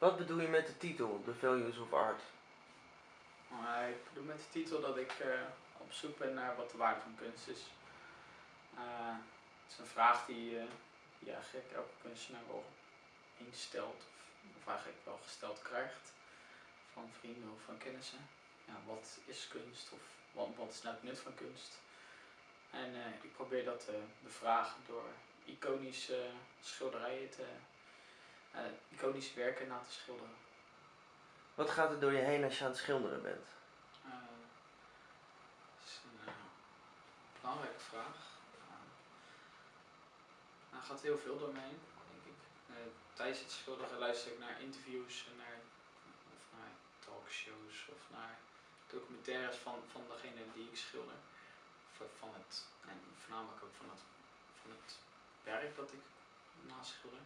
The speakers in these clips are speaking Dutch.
Wat bedoel je met de titel, The Values of Art? Ik bedoel met de titel dat ik op zoek ben naar wat de waarde van kunst is. Het is een vraag die eigenlijk elke kunstenaar wel eens stelt, of eigenlijk wel gesteld krijgt van vrienden of van kennissen. Ja, wat is kunst of wat is nou het nut van kunst? En ik probeer dat te bevragen door iconische schilderijen iconische werken na te schilderen. Wat gaat er door je heen als je aan het schilderen bent? Dat is een belangrijke vraag. Er gaat heel veel door me heen, denk ik. Tijdens het schilderen luister ik naar interviews en naar talkshows of naar documentaires van degene die ik schilder. En voornamelijk ook van het werk dat ik naschilder.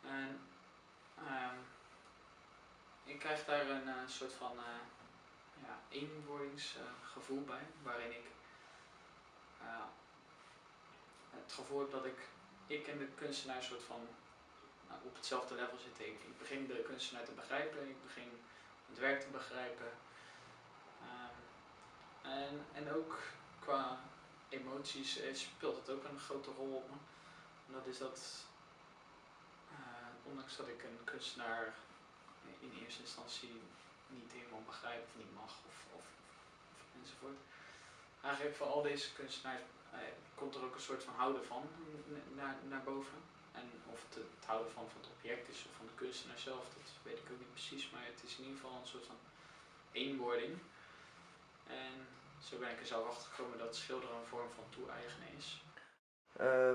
En ik krijg daar een soort van eenwordingsgevoel bij, waarin ik het gevoel heb dat ik en de kunstenaar een soort van op hetzelfde level zitten. Ik begin de kunstenaar te begrijpen, ik begin het werk te begrijpen. En ook qua emoties speelt het ook een grote rol op me. En dat is dat, ondanks dat ik een kunstenaar in eerste instantie niet helemaal begrijp of niet mag of enzovoort. Eigenlijk van al deze kunstenaars komt er ook een soort van houden van naar boven. En of het houden van het object is of van de kunstenaar zelf, dat weet ik ook niet precies. Maar het is in ieder geval een soort van eenwording. En zo ben ik er zelf achter gekomen dat schilderen een vorm van toe-eigenen is.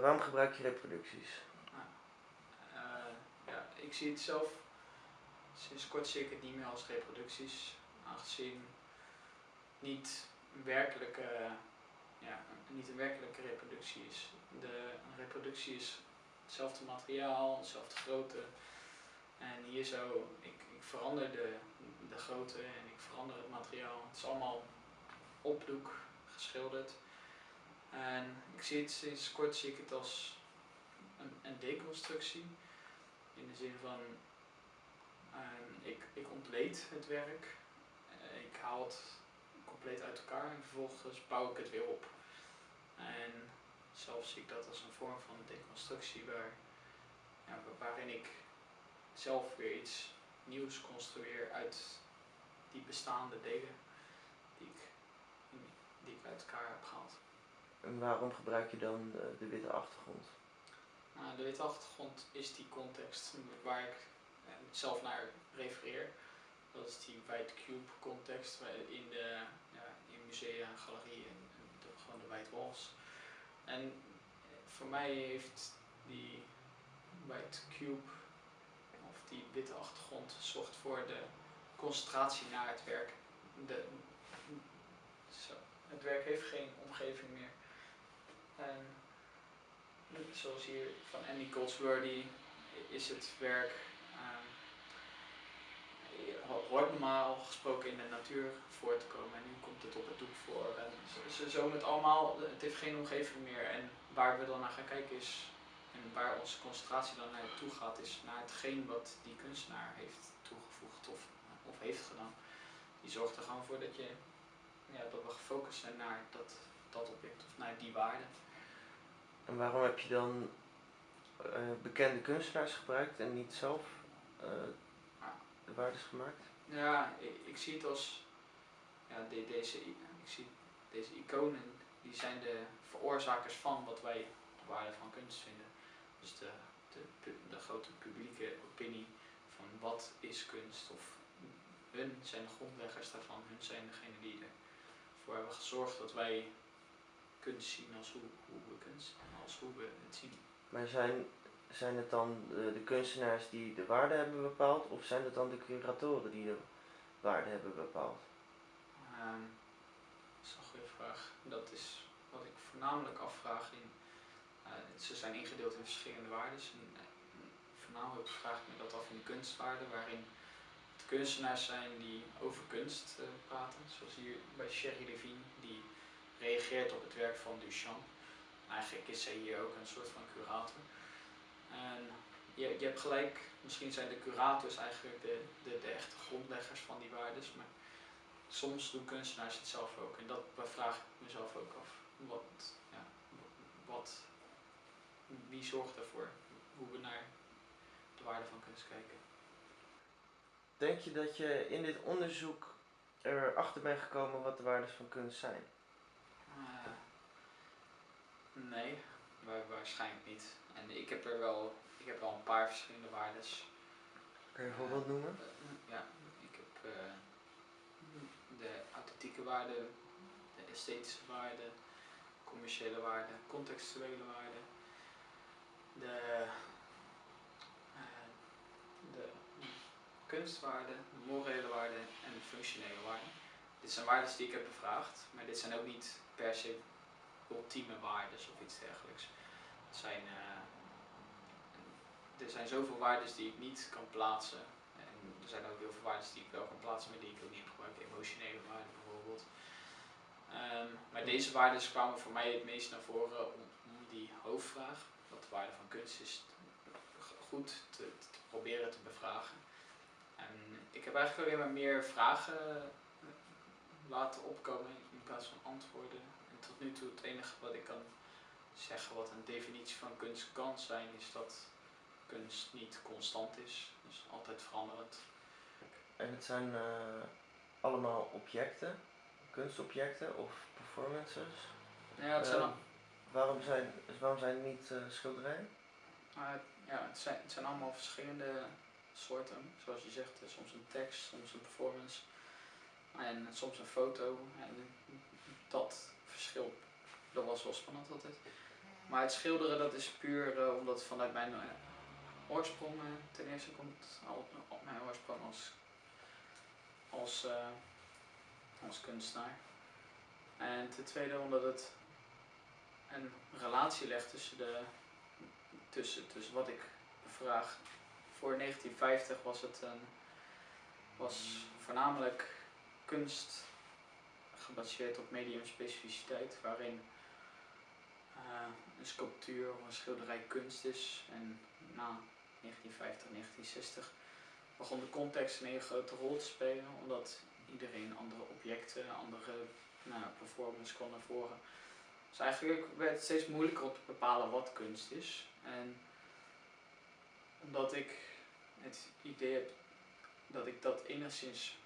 Waarom gebruik je reproducties? Ik zie het zelf, sinds kort zie ik het niet meer als reproducties, aangezien niet een werkelijke reproductie is. Een reproductie is hetzelfde materiaal, hetzelfde grootte. En hier zo, ik verander de grootte en ik verander het materiaal. Het is allemaal op doek geschilderd. En ik zie het sinds kort als een deconstructie. In de zin van, ik ontleed het werk. Ik haal het compleet uit elkaar en vervolgens bouw ik het weer op. En zelf zie ik dat als een vorm van deconstructie waarin ik zelf weer iets nieuws construeer uit die bestaande delen die ik uit elkaar heb gehaald. En waarom gebruik je dan de witte achtergrond? De witte achtergrond is die context waar ik zelf naar refereer. Dat is die white cube context in musea, galerieën en gewoon de white walls. En voor mij heeft die white cube of die witte achtergrond zorgt voor de concentratie naar het werk. Het werk heeft geen omgeving meer. En zoals hier van Andy Goldsworthy is het werk hoort normaal gesproken in de natuur voor te komen en nu komt het op het doek voor. En zo met allemaal, het heeft geen omgeving meer en waar we dan naar gaan kijken is, en waar onze concentratie dan naartoe gaat, is naar hetgeen wat die kunstenaar heeft toegevoegd of heeft gedaan. Die zorgt er gewoon voor dat we gefocust zijn naar dat object of naar die waarde. En waarom heb je dan bekende kunstenaars gebruikt en niet zelf de waardes gemaakt? Ja, ik zie het als deze iconen, die zijn de veroorzakers van wat wij de waarde van kunst vinden. Dus de grote publieke opinie van wat is kunst, of hun zijn de grondleggers daarvan, hun zijn degene die ervoor hebben gezorgd dat wij kunst zien als hoe we kunst, als hoe we het zien. Maar zijn het dan de kunstenaars die de waarde hebben bepaald, of zijn het dan de curatoren die de waarde hebben bepaald? Dat is een goede vraag. Dat is wat ik voornamelijk afvraag. Ze zijn ingedeeld in verschillende waardes. Voornamelijk vraag ik me dat af in de kunstwaarde, waarin het kunstenaars zijn die over kunst praten. Zoals hier bij Sherry Levine, die reageert op het werk van Duchamp. Eigenlijk is zij hier ook een soort van curator. En je je hebt gelijk, misschien zijn de curators eigenlijk de echte grondleggers van die waardes, maar soms doen kunstenaars het zelf ook. En dat vraag ik mezelf ook af. Wie zorgt ervoor hoe we naar de waarde van kunst kijken? Denk je dat je in dit onderzoek erachter bent gekomen wat de waardes van kunst zijn? Nee, waarschijnlijk niet. En ik heb wel een paar verschillende waardes. Kan je een voorbeeld noemen? Ja, ik heb de authentieke waarde, de esthetische waarde, commerciële waarde, contextuele waarde, de kunstwaarde, de morele waarde en de functionele waarde. Dit zijn waarden die ik heb bevraagd, maar dit zijn ook niet per se ultieme waarden of iets dergelijks. Er zijn zoveel waarden die ik niet kan plaatsen. En er zijn ook heel veel waarden die ik wel kan plaatsen, maar die ik ook niet heb gebruikt. Emotionele waarden bijvoorbeeld. Maar deze waarden kwamen voor mij het meest naar voren om die hoofdvraag, wat de waarde van kunst is, goed te proberen te bevragen. En ik heb eigenlijk alleen maar meer vragen laten opkomen in plaats van antwoorden. En tot nu toe het enige wat ik kan zeggen wat een definitie van kunst kan zijn, is dat kunst niet constant is, dus altijd veranderend. En het zijn allemaal objecten, kunstobjecten of performances? Ja, het zijn waarom zijn het niet schilderijen? het zijn allemaal verschillende soorten, zoals je zegt, soms een tekst, soms een performance en soms een foto. En dat verschil, dat was wel spannend altijd. Maar het schilderen, dat is puur omdat het vanuit mijn oorsprong, ten eerste komt op mijn oorsprong als kunstenaar. En ten tweede omdat het een relatie legt tussen wat ik vraag. Voor 1950 was voornamelijk kunst gebaseerd op mediumspecificiteit, waarin een sculptuur of een schilderij kunst is. En na 1950, 1960 begon de context een hele grote rol te spelen, omdat iedereen andere objecten, andere performance kwam naar voren. Dus eigenlijk werd het steeds moeilijker om te bepalen wat kunst is. En omdat ik het idee heb dat ik dat enigszins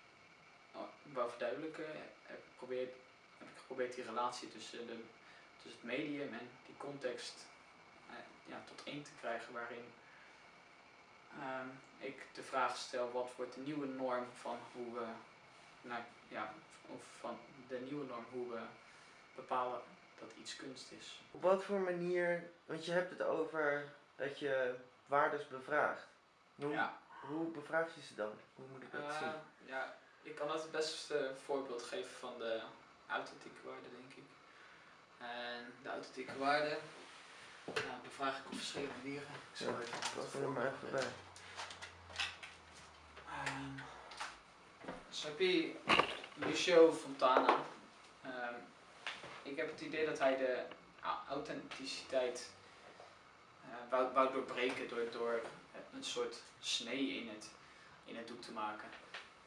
wou verduidelijken, heb ik geprobeerd die relatie tussen het medium en die context tot één te krijgen, waarin ik de vraag stel: wat wordt de nieuwe norm van hoe we hoe we bepalen dat iets kunst is? Op wat voor manier, want je hebt het over dat je waardes bevraagt. Hoe bevraag je ze dan? Hoe moet ik dat zien? Ik kan het beste voorbeeld geven van de authentieke waarde, denk ik. En de authentieke waarde bevraag ik op verschillende manieren. Ik zal even pak er maar even bij. Zo heb je Lucio Fontana. Ik heb het idee dat hij de authenticiteit wou doorbreken door een soort snee in het doek te maken.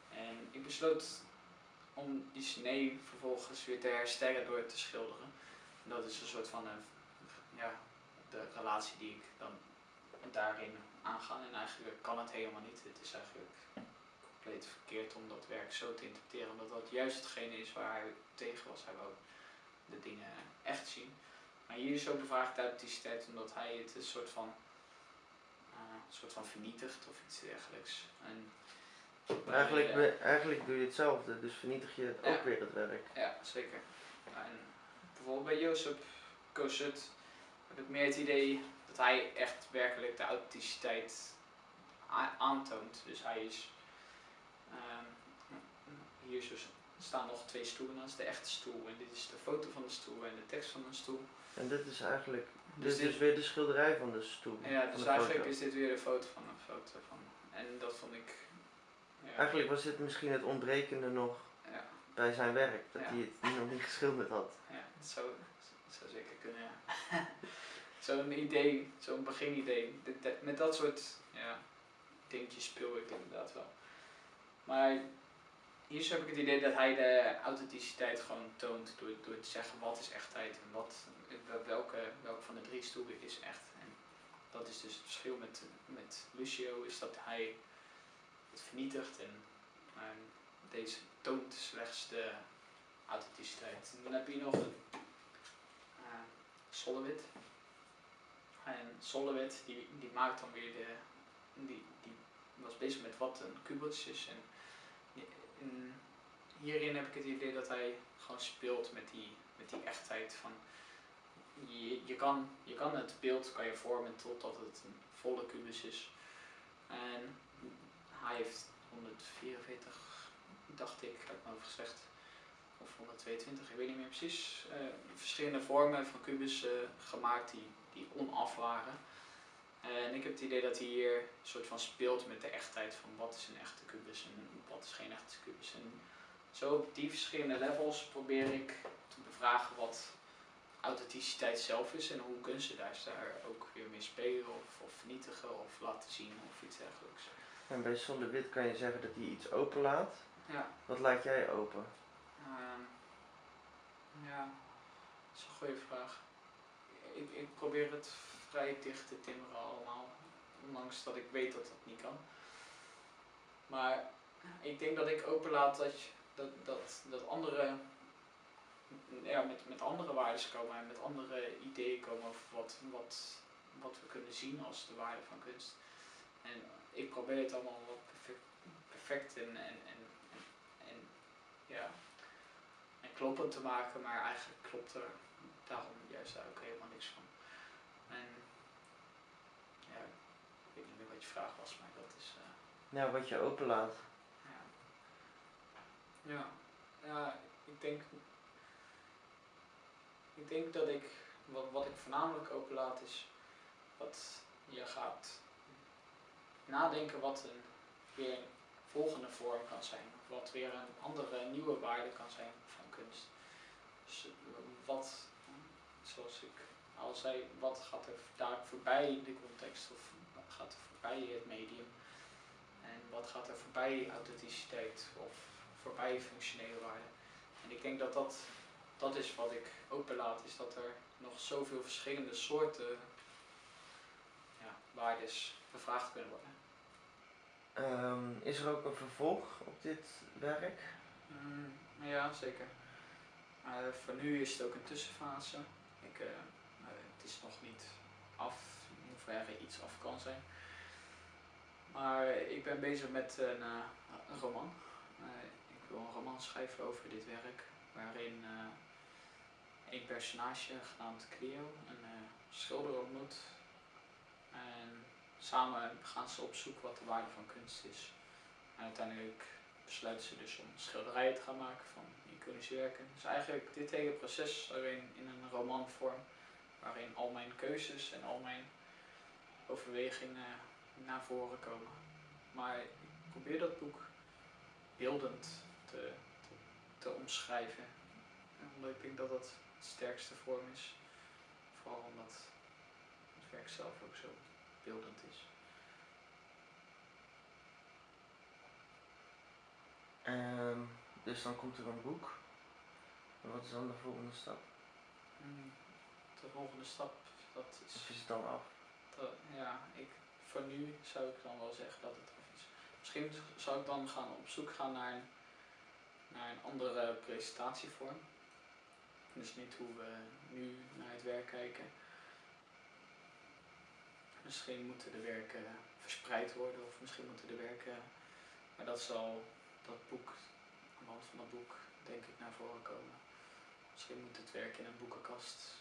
En ik besloot om die snee vervolgens weer te herstellen door het te schilderen. En dat is een soort van de relatie die ik dan daarin aanga. En eigenlijk kan het helemaal niet. Het is eigenlijk compleet verkeerd om dat werk zo te interpreteren, omdat dat juist hetgene is waar hij tegen was. Hij wou de dingen echt zien. Maar hier is ook bevraagd de authenticiteit, omdat hij het een soort van vernietigt of iets dergelijks. En eigenlijk doe je hetzelfde, dus vernietig je ook weer het werk. Ja, zeker. En bijvoorbeeld bij Joseph Cossut heb ik meer het idee dat hij echt werkelijk de authenticiteit aantoont. Dus hij is... hier staan nog 2 stoelen, dat is de echte stoel. En dit is de foto van de stoel en de tekst van de stoel. En dit is eigenlijk... Dit is weer de schilderij van de stoel. Ja, dus eigenlijk is dit weer de foto van een foto van. En dat vond ik... Eigenlijk was dit misschien het ontbrekende nog bij zijn werk. Dat hij het nog niet geschilderd had. Ja, dat zou zeker kunnen, zo'n idee, zo'n beginidee. Met dat soort dingetjes speel ik inderdaad wel. Maar hier heb ik het idee dat hij de authenticiteit gewoon toont door te zeggen wat is echtheid en welke van de 3 stoelen is echt. En dat is dus het verschil met Lucio, is dat hij het vernietigt en deze toont slechts de authenticiteit. En dan heb je nog Solowit. En Solowit die maakt dan weer die was bezig met wat een kubus is. En hierin heb ik het idee dat hij gewoon speelt met die echtheid van je kan het beeld kan je vormen totdat het een volle kubus is. En hij heeft 144, dacht ik, heb ik maar gezegd, of 122, ik weet niet meer precies, verschillende vormen van kubussen gemaakt die onaf waren. En ik heb het idee dat hij hier een soort van speelt met de echtheid van wat is een echte kubus en wat is geen echte kubus. En zo op die verschillende levels probeer ik te bevragen wat authenticiteit zelf is en hoe kunstenaars daar ook weer mee spelen of vernietigen of laten zien of iets dergelijks. En bij Solowit kan je zeggen dat hij iets open laat. Ja. Wat laat jij open? Ja, dat is een goede vraag. Ik probeer het vrij dicht te timmeren allemaal, ondanks dat ik weet dat dat niet kan. Maar ik denk dat ik openlaat dat anderen met andere waarden komen en met andere ideeën komen over wat we kunnen zien als de waarde van kunst. En ik probeer het allemaal wat perfect en kloppend te maken, maar eigenlijk klopt er daarom juist ook helemaal niks van. En ja, ik weet niet meer wat je vraag was, maar dat is... Ja, wat je openlaat. Ja, ik denk dat wat ik voornamelijk openlaat is dat je gaat nadenken wat weer een volgende vorm kan zijn. Of wat weer een andere nieuwe waarde kan zijn van kunst. Dus zoals ik al zei, wat gaat er daar voorbij de context of wat gaat er voorbij het medium? En wat gaat er voorbij authenticiteit of voorbij functionele waarde? En ik denk dat is wat ik openlaat, is dat er nog zoveel verschillende soorten waardes bevraagd kunnen worden. Is er ook een vervolg op dit werk? Ja, zeker. Voor nu is het ook een tussenfase. Het is nog niet af, in hoeverre iets af kan zijn. Maar ik ben bezig met een roman. Ik wil een roman schrijven over dit werk, waarin een personage genaamd Cleo een schilder ontmoet. En samen gaan ze op zoek wat de waarde van kunst is. En uiteindelijk besluiten ze dus om schilderijen te gaan maken van iconische werken. Dus eigenlijk dit hele proces alleen in een romanvorm, waarin al mijn keuzes en al mijn overwegingen naar voren komen. Maar ik probeer dat boek beeldend te omschrijven. Omdat ik denk dat dat het sterkste vorm is. Vooral omdat het werk zelf ook zo beeldend is. Dus dan komt er een boek. En wat is dan de volgende stap? De volgende stap, dat is... Of is het dan af? Voor nu zou ik dan wel zeggen dat het af is. Misschien zou ik dan op zoek gaan naar een andere presentatievorm. Dus niet hoe we nu naar het werk kijken. Misschien moeten de werken verspreid worden of misschien moeten de werken... Maar dat zal dat boek, aan de hand van dat boek, denk ik naar voren komen. Misschien moet het werk in een boekenkast.